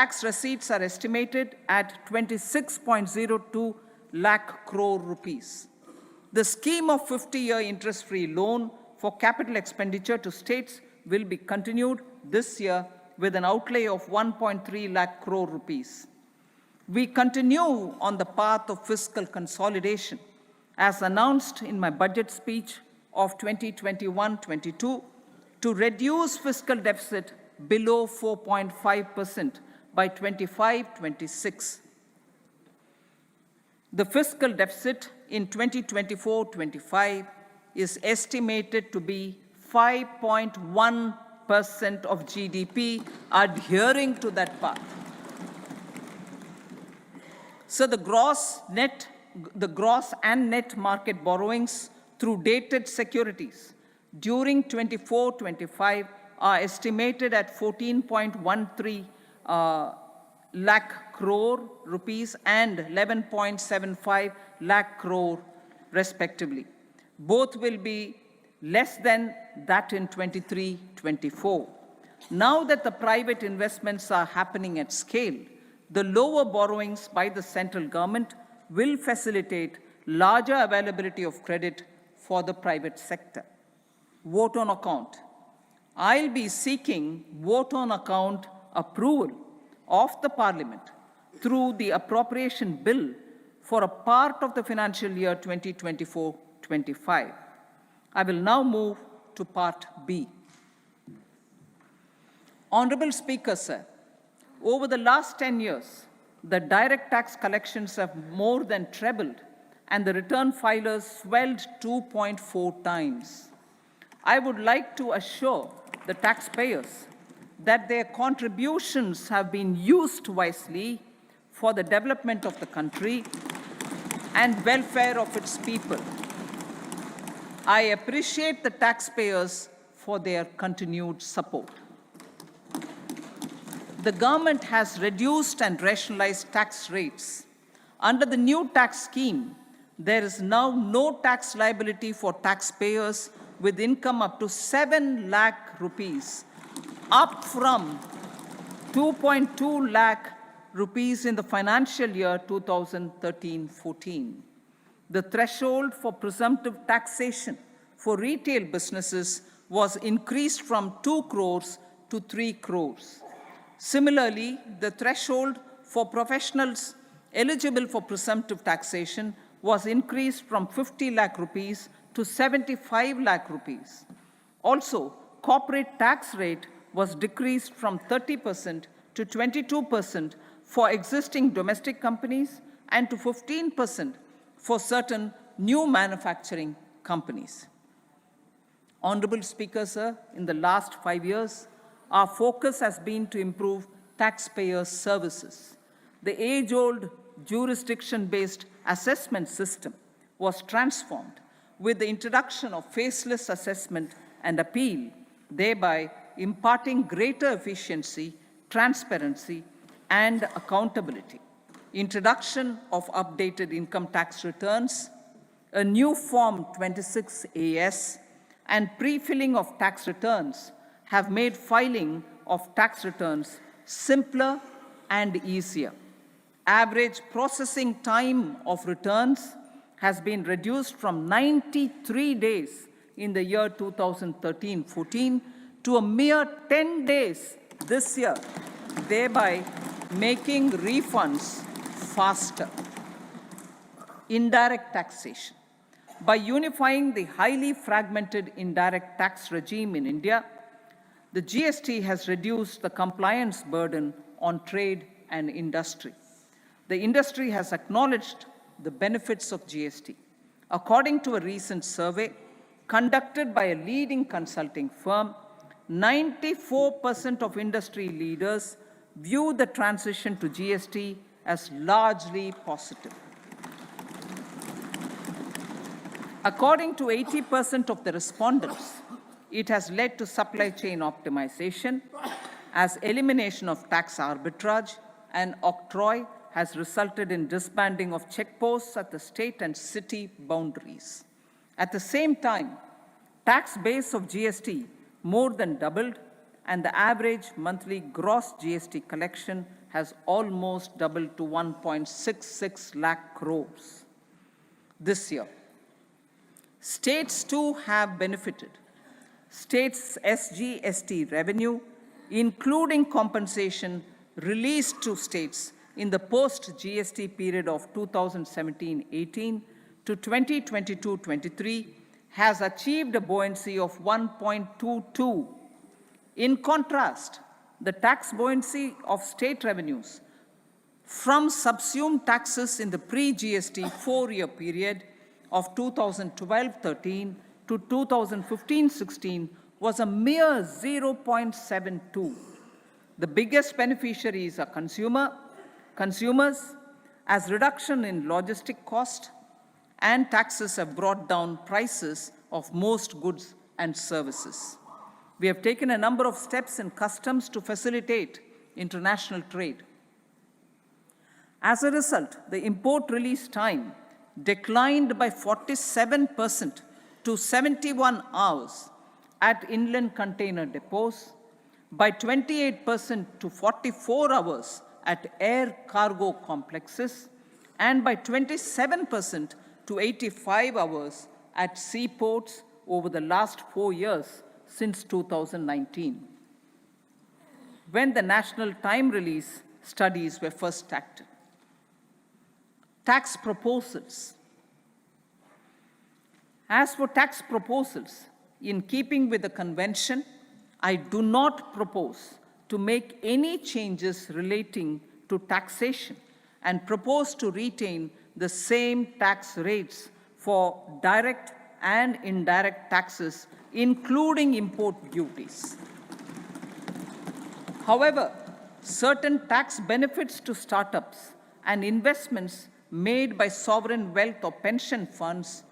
tax receipts are estimated at 26.02 lakh crore rupees. The scheme of 50-year interest-free loan for capital expenditure to states will be continued this year with an outlay of 1.3 lakh crore rupees. We continue on the path of fiscal consolidation, as announced in my budget speech of 2021-22, to reduce fiscal deficit below 4.5% by 25-26. The fiscal deficit in 2024-25 is estimated to be 5.1% of GDP, adhering to that path. So the gross and net market borrowings through dated securities during 24-25 are estimated at 14.13 lakh crore rupees and 11.75 lakh crore respectively. Both will be less than that in 23-24. Now that the private investments are happening at scale, the lower borrowings by the central government will facilitate larger availability of credit for the private sector. Vote on account. I'll be seeking vote on account approval of the Parliament through the appropriation bill for a part of the financial year 2024-25. I will now move to Part B. Honorable Speaker, sir, over the last 10 years, the direct tax collections have more than trebled and the return filers swelled 2.4 times. I would like to assure the taxpayers that their contributions have been used wisely for the development of the country and welfare of its people. I appreciate the taxpayers for their continued support. The government has reduced and rationalized tax rates. Under the new tax scheme, there is now no tax liability for taxpayers with income up to 7 lakh rupees, up from 2.2 lakh rupees in the financial year 2013-14. The threshold for presumptive taxation for retail businesses was increased from 2 crores to 3 crores. Similarly, the threshold for professionals eligible for presumptive taxation was increased from 50 lakh rupees to 75 lakh rupees. Also, corporate tax rate was decreased from 30% to 22% for existing domestic companies and to 15% for certain new manufacturing companies. Honorable Speaker, sir, in the last 5 years, our focus has been to improve taxpayer services. The age-old jurisdiction-based assessment system was transformed with the introduction of faceless assessment and appeal, thereby imparting greater efficiency, transparency, and accountability. Introduction of updated income tax returns, a new Form 26AS, and pre-filling of tax returns have made filing of tax returns simpler and easier. Average processing time of returns has been reduced from 93 days in the year 2013-14 to a mere 10 days this year, thereby making refunds faster. Indirect taxation. By unifying the highly fragmented indirect tax regime in India, the GST has reduced the compliance burden on trade and industry. The industry has acknowledged the benefits of GST. According to a recent survey conducted by a leading consulting firm, 94% of industry leaders view the transition to GST as largely positive. According to 80% of the respondents, it has led to supply chain optimization, as elimination of tax arbitrage and octroi has resulted in disbanding of checkposts at the state and city boundaries. At the same time, tax base of GST more than doubled, and the average monthly gross GST collection has almost doubled to 1.66 lakh crores this year. States too have benefited. States' SGST revenue, including compensation released to states in the post-GST period of 2017-18 to 2022-23, has achieved a buoyancy of 1.22. In contrast, the tax buoyancy of state revenues from subsumed taxes in the pre-GST four-year period of 2012-13 to 2015-16 was a mere 0.72. The biggest beneficiaries are consumers, as reduction in logistic cost and taxes have brought down prices of most goods and services. We have taken a number of steps in customs to facilitate international trade. As a result, the import release time declined by 47% to 71 hours at inland container depots, by 28% to 44 hours at air cargo complexes, and by 27% to 85 hours at seaports over the last 4 years since 2019, when the national time release studies were first started. Tax proposals. As for tax proposals, in keeping with the convention, I do not propose to make any changes relating to taxation and propose to retain the same tax rates for direct and indirect taxes, including import duties. However, certain tax benefits to startups and investments made by sovereign wealth or pension funds,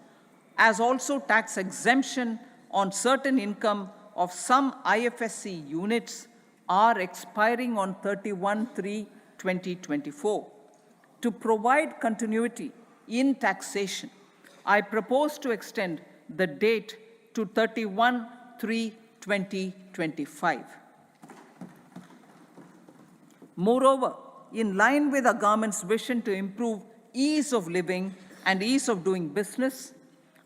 as also tax exemption on certain income of some IFSC units, are expiring on 31/3/2024. To provide continuity in taxation, I propose to extend the date to 31/3/2025. Moreover, in line with our government's vision to improve ease of living and ease of doing business,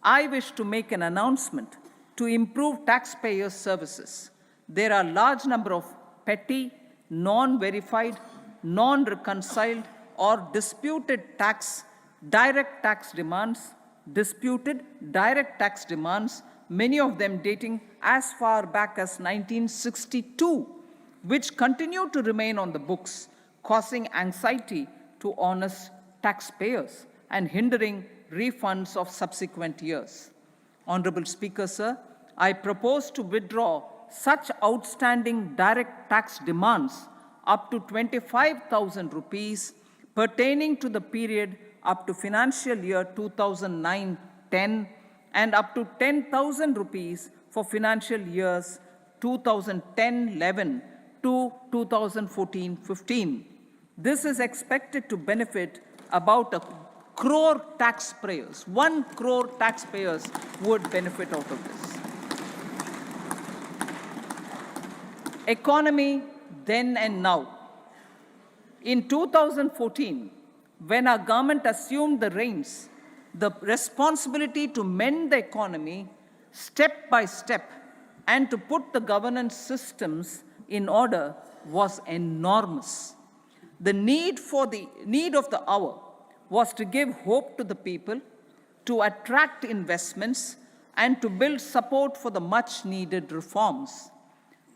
I wish to make an announcement to improve taxpayers' services. There are a large number of petty, non-verified, non-reconciled, or disputed direct tax demands, many of them dating as far back as 1962, which continue to remain on the books, causing anxiety to honest taxpayers and hindering refunds of subsequent years. Honorable Speaker, sir, I propose to withdraw such outstanding direct tax demands up to 25,000 rupees pertaining to the period up to financial year 2009-10 and up to 10,000 rupees for financial years 2010-11 to 2014-15. This is expected to benefit about 1 crore taxpayers. 1 crore taxpayers would benefit out of this. Economy then and now. In 2014, when our government assumed the reins, the responsibility to mend the economy step by step and to put the governance systems in order was enormous. The need of the hour was to give hope to the people, to attract investments, and to build support for the much-needed reforms.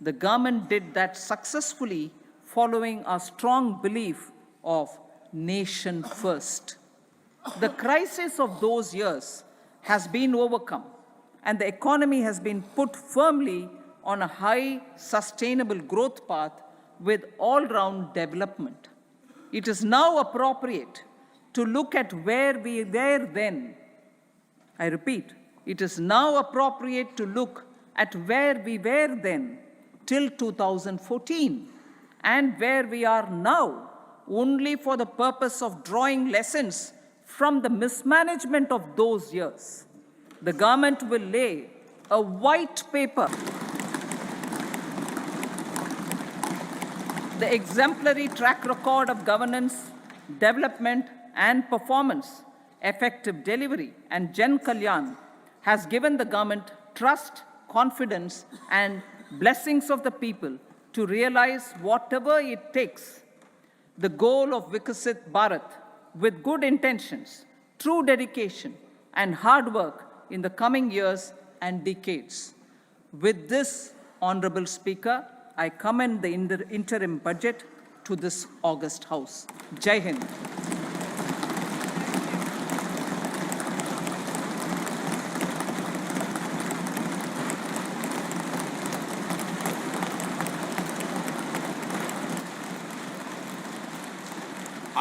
The government did that successfully, following our strong belief of nation first. The crisis of those years has been overcome, and the economy has been put firmly on a high, sustainable growth path with all-round development. It is now appropriate to look at where we were then. I repeat, it is now appropriate to look at where we were then till 2014 and where we are now, only for the purpose of drawing lessons from the mismanagement of those years. The government will lay a white paper The exemplary track record of governance, development, and performance, effective delivery, and Jan Kalyan has given the government trust, confidence, and blessings of the people to realize whatever it takes the goal of Vikasit Bharat with good intentions, true dedication, and hard work in the coming years and decades. With this, Honorable Speaker, I commend the interim budget to this august House. Jai Hind.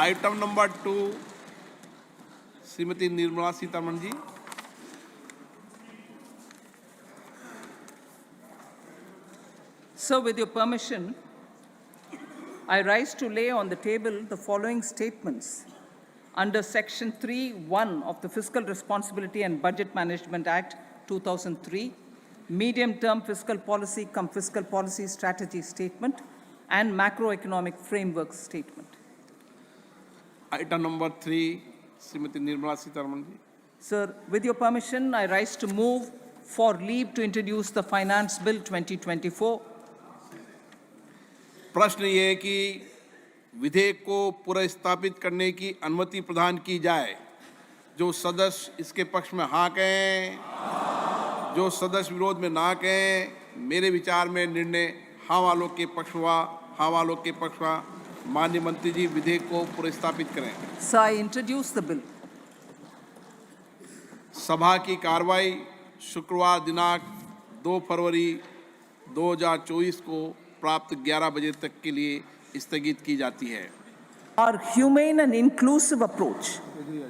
Item number 2 Shrimati Nirmala Sitharaman ji. So, with your permission, I rise to lay on the table the following statements under Section 3(1) of the Fiscal Responsibility and Budget Management Act 2003, Medium-Term Fiscal Policy cum Fiscal Policy Strategy Statement and Macroeconomic Framework Statement. Item number 3 Shrimati Nirmala Sitharaman ji. Sir, with your permission, I rise to move for leave to introduce the Finance Bill 2024. प्रश्न ये है कि विधेयक को पुनर्स्थापित करने की अनुमति प्रदान की जाए। जो सदस्य इसके पक्ष में हाँ कहें, जो सदस्य विरोध में ना कहें। मेरे विचार में निर्णय हाँ वालों के पक्ष हुआ, हाँ वालों के पक्ष हुआ। माननीय मंत्री जी विधेयक को पुनर्स्थापित करें। Sir, I introduce the bill. सभा की कार्रवाई शुक्रवार दिनांक 2 फरवरी 2024 को प्राप्त 11 बजे तक के लिए स्थगित की जाती है। Our humane and inclusive approach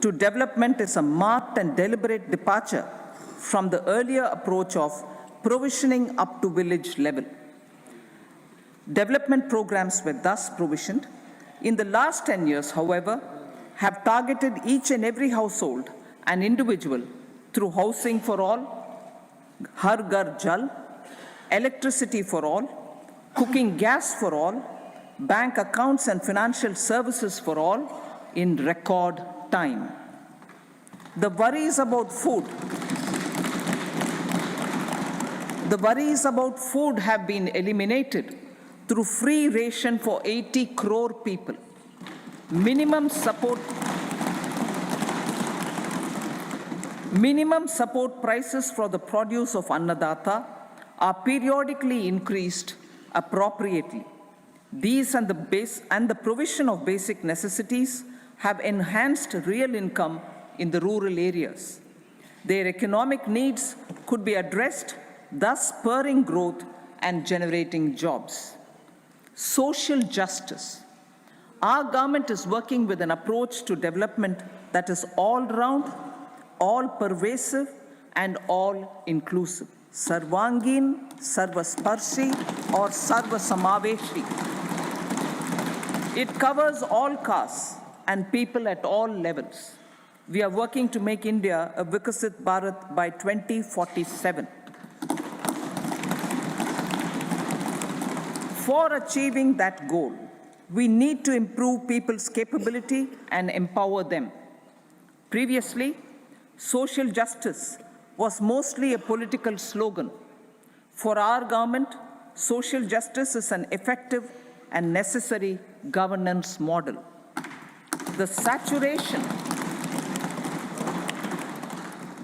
to development is a marked and deliberate departure from the earlier approach of provisioning up to village level. Development programs were thus provisioned. In the last 10 years, however, have targeted each and every household and individual through housing for all, Har Ghar Jal, electricity for all, cooking gas for all, bank accounts and financial services for all in record time. The worries about food have been eliminated through free ration for 80 crore people. Minimum support prices for the produce of Annadata are periodically increased appropriately. These and the provision of basic necessities have enhanced real income in the rural areas. Their economic needs could be addressed, thus spurring growth and generating jobs. Social justice. Our government is working with an approach to development that is all-round, all-pervasive, and all-inclusive. Sarvangin, Sarvasparshi, or Sarvasamaveshi. It covers all castes and people at all levels. We are working to make India a Vikasit Bharat by 2047. For achieving that goal, we need to improve people's capability and empower them. Previously, social justice was mostly a political slogan. For our government, social justice is an effective and necessary governance model. The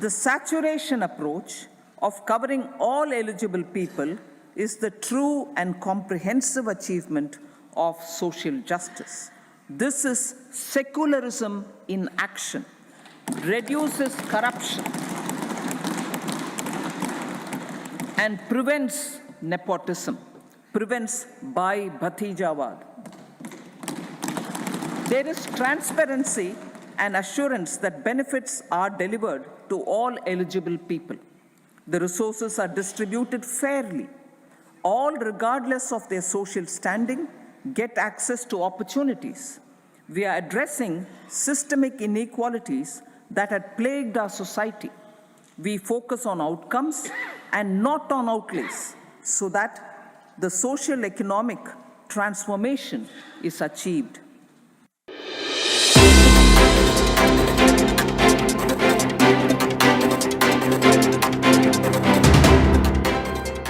saturation approach of covering all eligible people is the true and comprehensive achievement of social justice. This is secularism in action, reduces corruption, and prevents nepotism, prevents Bhai Bhatijawad. There is transparency and assurance that benefits are delivered to all eligible people. The resources are distributed fairly. All, regardless of their social standing, get access to opportunities. We are addressing systemic inequalities that had plagued our society. We focus on outcomes and not on outlays, so that the social, economic, transformation is achieved.